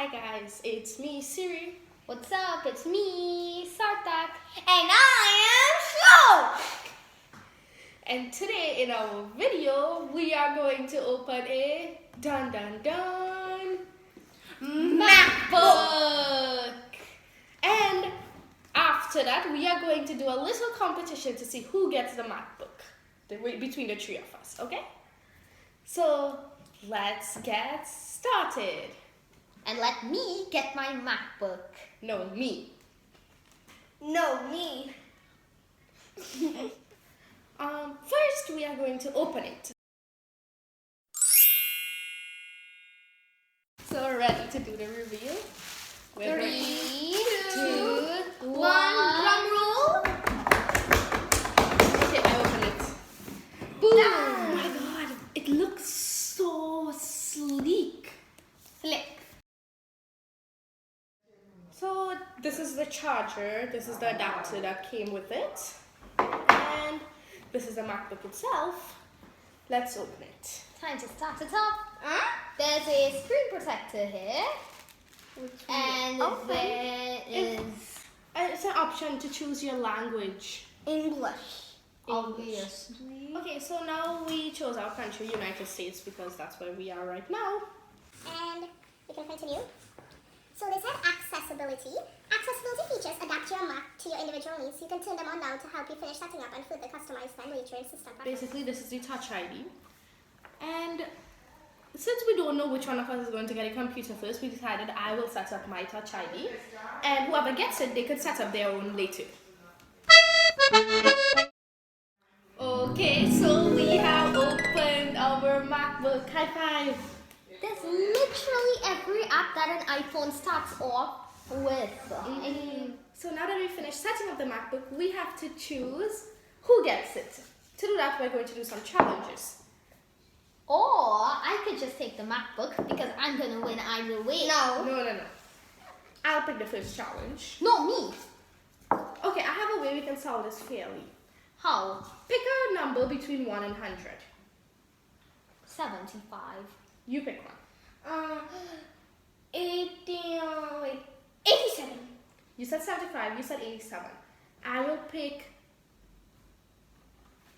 Hi guys, it's me, Siri. What's up? It's me, Sarthak. And I am Slow! And today in our video, we are going to open a dun dun dun MacBook. And after that, we are going to do a little competition to see who gets the MacBook between the three of us, okay? So let's get started. And let me get my MacBook. No, me. No, me. First, we are going to open it. So we're ready to do the reveal. We're 3, 2, 1. Drum roll. Okay, I open it. Boom! Ah. Oh my god, it looks so sleek. Flick. So this is the charger, this is the adapter that came with it, and this is the MacBook itself. Let's open it. Time to start it up. There's a screen protector here. And there is It's an option to choose your language. English. Obviously. Okay, so now we chose our country, United States, because that's where we are right now. And we can continue. So they said accessibility. Accessibility features adapt your Mac to your individual needs. You can turn them on now to help you finish setting up and further customize them later in system preferences. Basically, this is the Touch ID. And since we don't know which one of us is going to get a computer first, we decided I will set up my Touch ID. And whoever gets it, they could set up their own later. Okay, so we have opened our MacBook. High five! There's literally every app that an iPhone starts off with. So now that we finished setting up the MacBook, we have to choose who gets it. To do that, we're going to do some challenges. Or I could just take the MacBook because I'm gonna win either way. No. I'll pick the first challenge. No, me. Okay, I have a way we can solve this fairly. How? Pick a number between 1 and 100. 75. You pick one. 87. You said 75, you said 87. I will pick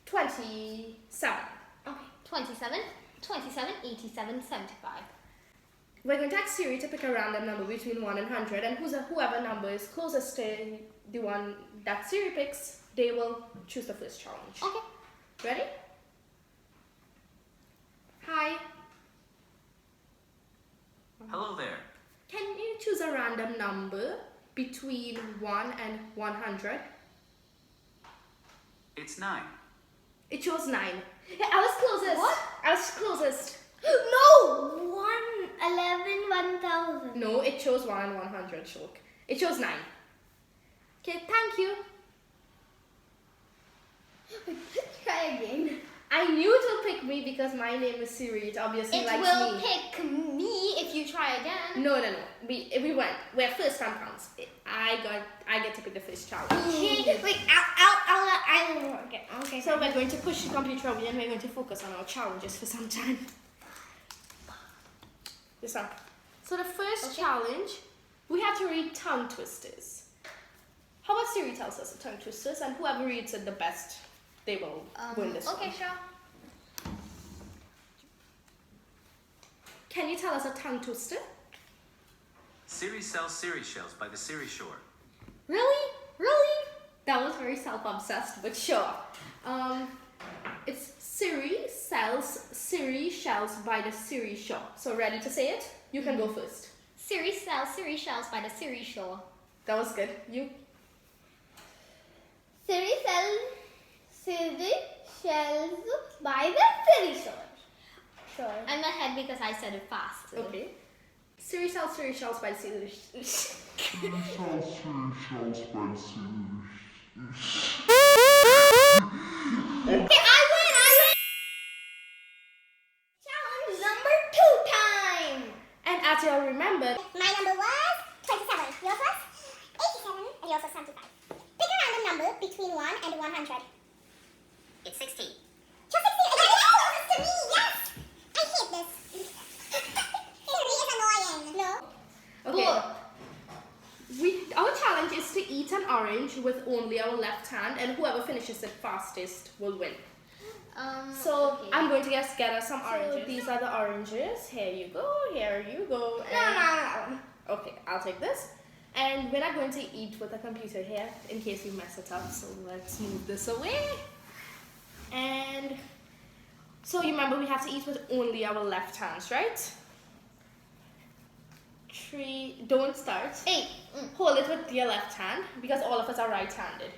27. Okay. 27, 87, 75. We're going to ask Siri to pick a random number between 1 and 100, and whoever number is closest to the one that Siri picks, they will choose the first challenge. Okay. Ready? Hi. Hello there. Can you choose a random number between 1 and 100? It's 9. It chose 9. Yeah, I was closest. What? I was closest. No! 1,000. No, it chose 1 and 100, Shulk. It chose 9. Okay, thank you. Try again. I knew it will pick me because my name is Siri. It obviously It likes will me. pick me if you try again. No. We went. Where first time counts. I get to pick the first challenge. Wait, I'll okay. So we're going to push the computer away and we're going to focus on our challenges for some time. This one. So the first challenge, we have to read tongue twisters. How about Siri tells us the tongue twisters, and whoever reads it the best, they will win this Okay, one. sure. Can you tell us a tongue twister? Siri sells Siri shells by the Siri shore. Really? Really? That was very self-obsessed, but sure. It's Siri sells Siri shells by the Siri shore. So ready to say it? You can go first. Siri sells Siri shells by the Siri shore. That was good. You? Siri sells Siri shells by the Siri shore. Sure. I'm ahead because I said it fast. Okay. Siri sells Siri shells by Siri. Okay, I win! Challenge number 2 time! And as you'll remember, My number was 27. Yours was 87. And yours was 75. Pick a random number between 1 and 100. It's 60. Just 60. Closest to me, yes! I hate this. Siri is annoying. No. Okay. Cool. Our challenge is to eat an orange with only our left hand, and whoever finishes it fastest will win. So okay. I'm going to get us some oranges. These are the oranges. Here you go. Here you go. And okay, I'll take this. And we're not going to eat with the computer here in case we mess it up. So let's move this away. And so you remember we have to eat with only our left hands, right? 3. Don't start. 8. Hold it with your left hand because all of us are right-handed.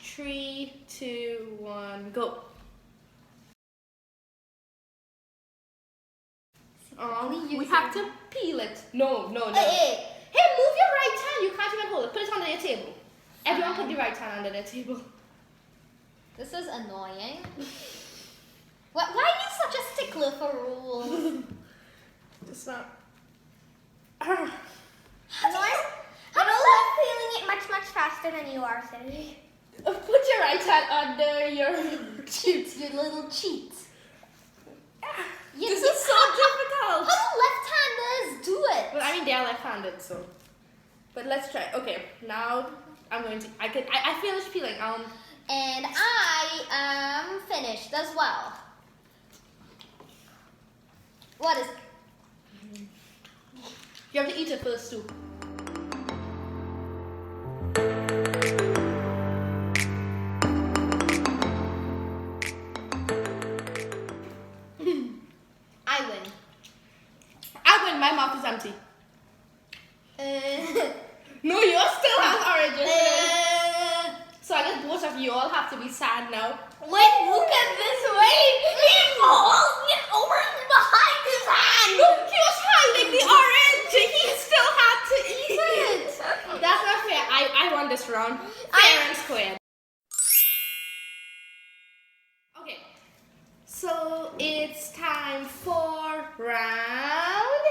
3, 2, 1, go. We have to peel it. No. Hey. Hey, move your right hand. You can't even hold it. Put it under your table. Everyone put the right hand under their table. This is annoying. Why are you such a stickler for rules? It's not. I'm feeling it much faster than you are, Cindy. Put your right hand under your cheeks. Your little cheats. This is so difficult. How do left-handers do it? Well, I mean, they are left-handed, so. But let's try. Okay, now I'm going to. I finished peeling. And I am finished as well. What is? You have to eat it first too. I win. My mouth is empty. No, yours still has oranges. So I guess both of you all have to be sad now. Wait, look at this way. Get over behind his hand. Look, he was hiding the orange. He still had to eat it. That's not fair. I won this round. Fair and square. Okay. So it's time for round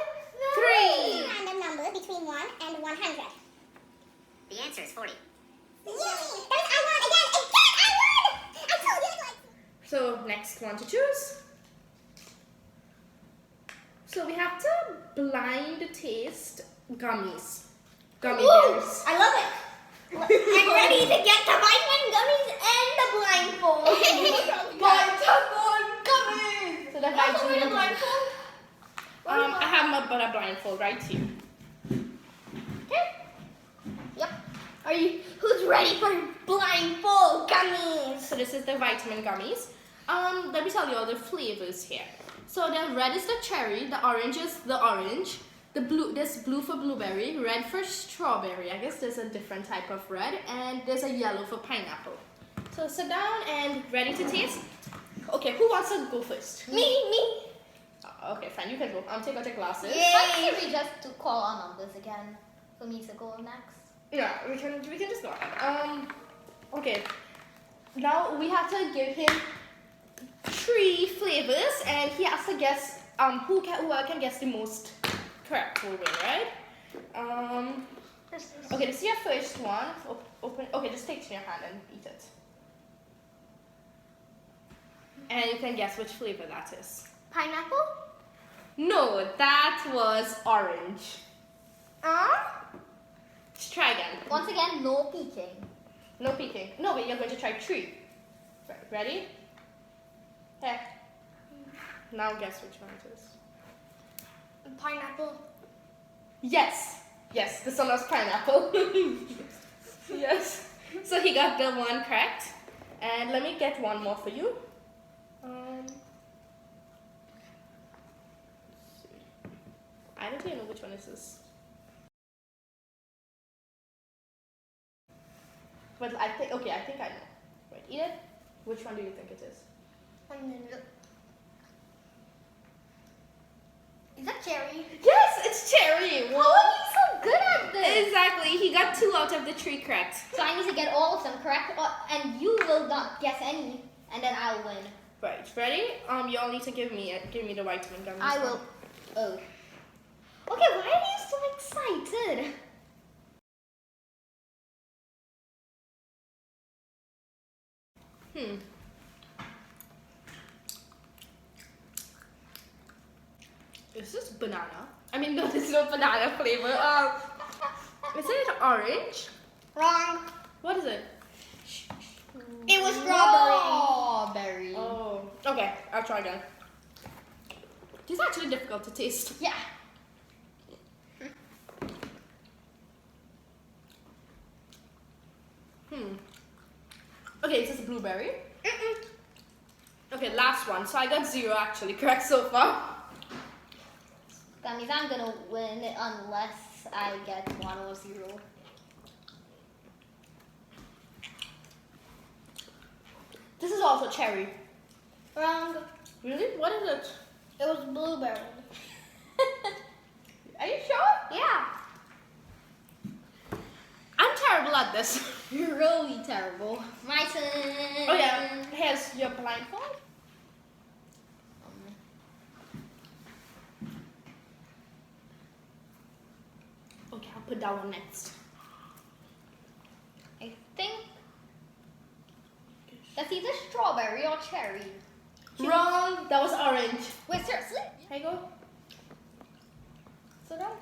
3. Random number between 1 and 100. The answer is 40. Yay! I won again! I won! I told you it was. So next one to choose. So we have to blind taste gummies. Gummy bears. I love it. I'm ready to get the vitamin gummies and the blindfold. Vitamin gummies. So the vitamin blindfold. I have a blindfold right here. Okay. Yep. Who's ready for blindfold gummies? So this is the vitamin gummies. Let me tell you all the flavors here. So the red is the cherry, the orange is the orange, the blue, there's blue for blueberry, red for strawberry. I guess there's a different type of red, and there's a yellow for pineapple. So sit down and ready to taste. Okay, who wants to go first? Me. Okay, fine, you can go. Take out your glasses. Why can't we just call our numbers again for me to go next? Yeah, we can just go ahead. Okay. Now we have to give him 3 flavors, and he has to guess whoever can guess the most correct will win, right? Okay, this is your first one. Open. Okay, just take it in your hand and eat it. And you can guess which flavor that is. Pineapple? No, that was orange. Let's try again. Once again, no peeking. No peeking. No, but you're going to try 3. Right, ready? Here. Now guess which one it is. Pineapple. Yes. Yes, this one was pineapple. Yes. So he got the one correct. And let me get one more for you. I don't even know which one is this. But I think I know. Right, eat it. Which one do you think it is? Is that cherry? Yes, it's cherry. How are you so good at this? Exactly. He got 2 out of the 3 correct. So I need to get all of them correct, and you will not guess any, and then I'll win. Right. Ready? You all need to give me the vitamin gummies. I will. Oh. Okay, why are you so excited? Is this banana? I mean, no, there's no banana flavor. Is it orange? Wrong. What is it? It was strawberry. Oh, okay. I'll try again. This is actually difficult to taste. Yeah. Okay, is this blueberry? Okay, last one. So I got 0 actually correct so far. That means I'm gonna win unless I get 1 or 0. This is also cherry. Wrong. Really? What is it? It was blueberry. Are you sure? Yeah. I'm terrible at this. You're really terrible. My turn. Oh yeah, here's your blindfold. Okay, I'll put that one next. I think that's either strawberry or cherry. Wrong. That was orange. Wait, seriously? Here you go. Sit down.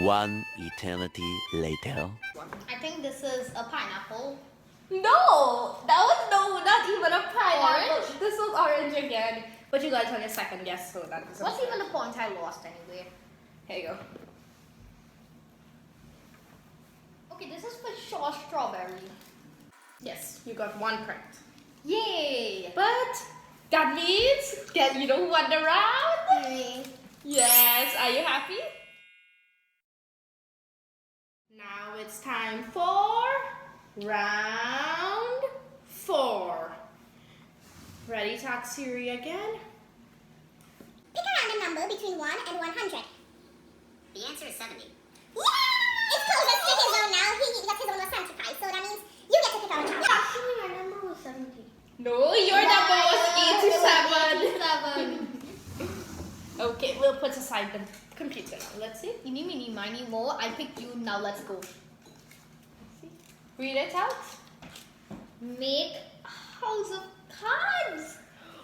One eternity later. I think this is a pineapple. No, that was not even a pineapple. Orange? This was orange again. But you guys on your second guess, so that is. What's even the point? I lost anyway. Here you go. Okay, this is for sure strawberry. Yes, you got 1 correct. Yay! But that means that you don't won the round. Yes, are you happy? Now it's time for round 4. Ready to ask Siri again? Pick a random number between 1 and 100. The answer is 70. Yeah! It's closest to his own now. He got his own was 75, so that means you get to pick our number. Actually, my number was 70. No, your number was 87. 87. Okay, we'll put aside the computer now. Let's see. Eeny, meeny, miny, mo. I picked you. Now let's go. Read it out. Make house of cards.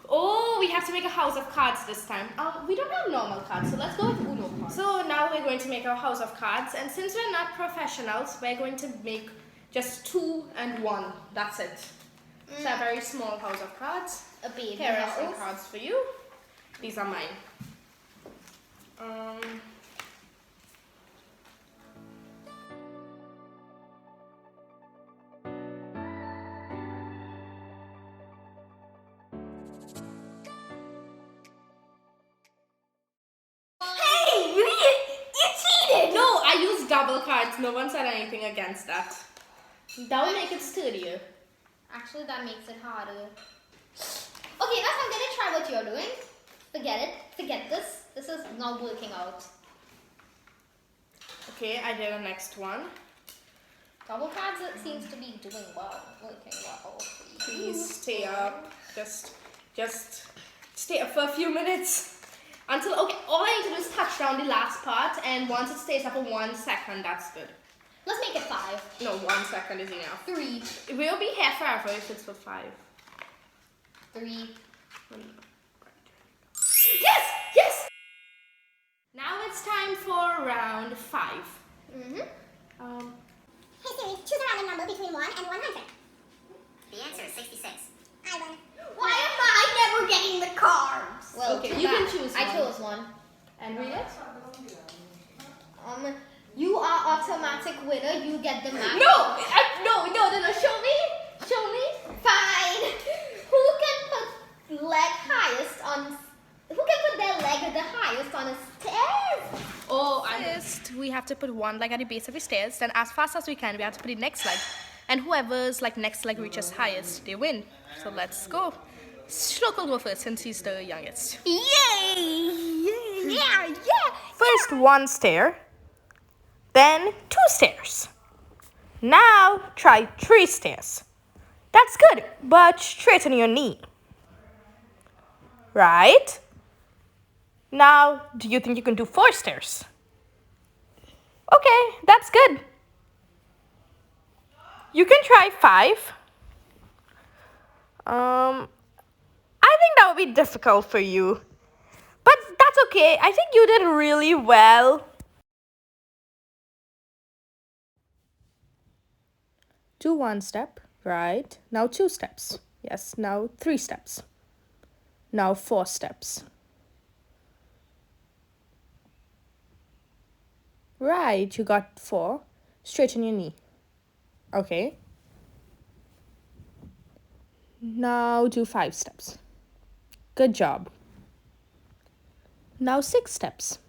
Oh, we have to make a house of cards this time. We don't have normal cards, so let's go with Uno cards. So now we're going to make our house of cards, and since we're not professionals, we're going to make just 2 and 1. That's it. It's a very small house of cards. A baby Here are some house. cards for you. These are mine. Hey, you cheated. No, I used double cards. No one said anything against that. That will make it sturdier. Actually, that makes it harder. Okay, now I'm gonna try what you're doing. Forget it. Forget this. This is not working out. Okay, I did the next one. Double cards, it seems to be doing well. Working well. Please stay up. Just stay up for a few minutes. Until, okay, all I need to do is touch down the last part, and once it stays up for 1 second, that's good. Let's make it 5. No, 1 second is enough. 3. We'll be here forever if it's for 5. 3. Yes! Yes! Now it's time for round 5. Hey Siri, choose a random number between 1 and 100. The answer is 66. I won. Why am I never getting the cards? Well, Okay, too you can bad. choose I one. chose one. And read it? You are automatic winner. You get the map. No! No, show me! Show me! Fine. Who can put leg highest on? Who can put their leg the highest on a stairs? Oh, first we have to put one leg at the base of the stairs, then as fast as we can, we have to put the next leg. And whoever's next leg reaches highest, they win. So let's go. Shlok will go first since he's the youngest. Yay! Yeah! First 1 stair, then 2 stairs. Now try 3 stairs. That's good, but straighten your knee. Right? Now, do you think you can do 4 stairs? Okay, that's good. You can try 5. I think that would be difficult for you. That's okay. I think you did really well. Do one step, right? Now 2 steps. Yes, now 3 steps. Now 4 steps. Right, you got 4. Straighten your knee. Okay. Now do 5 steps. Good job. Now 6 steps.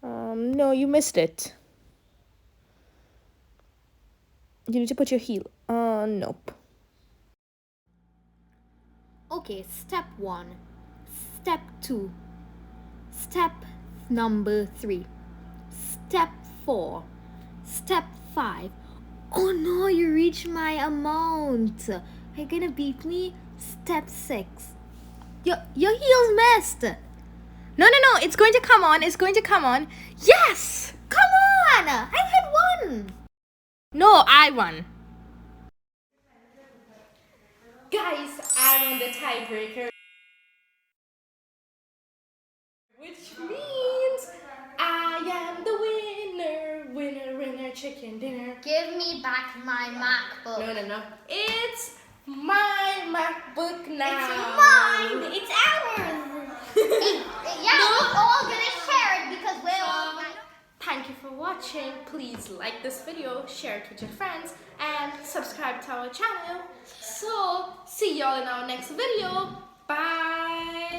No, you missed it. You need to put your heel. Nope. Okay, step 1, step 2, step number 3, step 4, step 5. Oh no, you reached my amount. Are you gonna beat me? Step 6. Your heels missed. No, it's going to come on. It's going to come on. Yes! Come on! I had 1. No, I won. Guys, I won the tiebreaker. Which means I am the winner. Winner, winner, chicken dinner. Give me back my MacBook. No. It's my MacBook now. It's mine. It's ours. Yeah, we're all gonna share it because we're all. Thank you for watching. Please like this video, share it with your friends, and subscribe to our channel. So, see y'all in our next video. Bye.